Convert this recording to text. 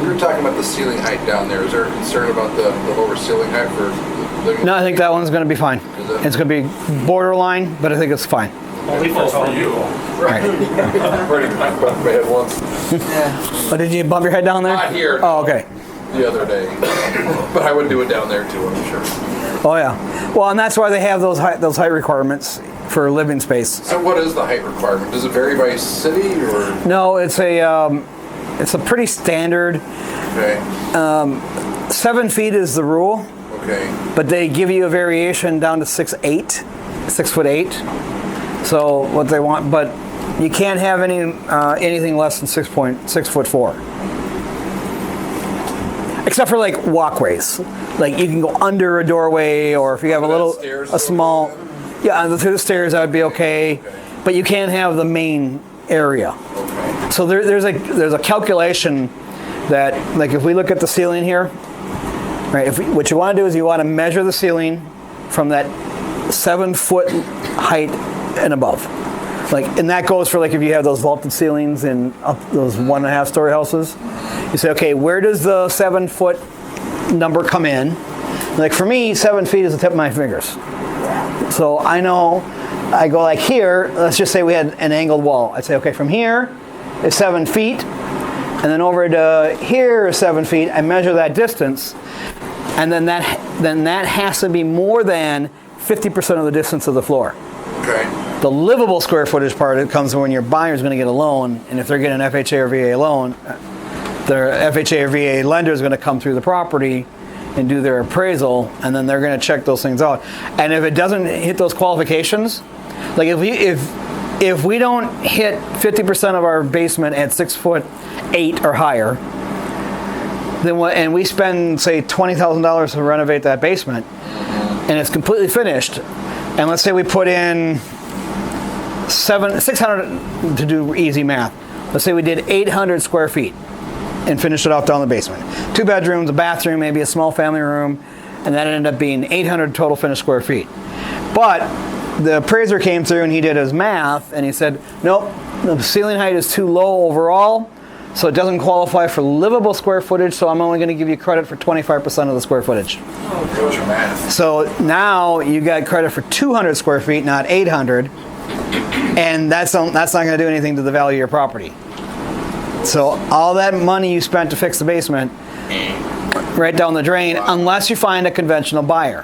We were talking about the ceiling height down there. Is there a concern about the lower ceiling height for living? No, I think that one's going to be fine. It's going to be borderline, but I think it's fine. Only for you. Right. Already bumped my head once. Oh, did you bump your head down there? Not here. Oh, okay. The other day. But I would do it down there too, I'm sure. Oh, yeah. Well, and that's why they have those height requirements for living space. So what is the height requirement? Does it vary by city or? No, it's a pretty standard. Okay. 7 feet is the rule. Okay. But they give you a variation down to 6'8", 6'8". So what they want, but you can't have anything less than 6'4". Except for like walkways, like you can go under a doorway, or if you have a small, yeah, through the stairs that would be okay, but you can't have the main area. Okay. So there's a calculation that, like, if we look at the ceiling here, right? What you want to do is you want to measure the ceiling from that 7 foot height and above. Like, and that goes for like if you have those vaulted ceilings in those 1.5 story houses. You say, okay, where does the 7 foot number come in? Like for me, 7 feet is the tip of my fingers. So I know, I go like here, let's just say we had an angled wall. I'd say, okay, from here is 7 feet, and then over to here is 7 feet. I measure that distance, and then that has to be more than 50% of the distance of the floor. Okay. The livable square footage part, it comes when your buyer's going to get a loan, and if they're getting an FHA or VA loan, their FHA or VA lender is going to come through the property and do their appraisal, and then they're going to check those things out. And if it doesn't hit those qualifications, like if we don't hit 50% of our basement at 6'8" or higher, then and we spend say $20,000 to renovate that basement, and it's completely finished, and let's say we put in 600 to do easy math. Let's say we did 800 square feet and finished it off down the basement. 2 bedrooms, a bathroom, maybe a small family room, and that ended up being 800 total finished square feet. But the appraiser came through and he did his math and he said, nope, the ceiling height is too low overall, so it doesn't qualify for livable square footage, so I'm only going to give you credit for 25% of the square footage. What's your math? So now you got credit for 200 square feet, not 800, and that's not going to do anything to the value of your property. So all that money you spent to fix the basement, right down the drain, unless you find a conventional buyer.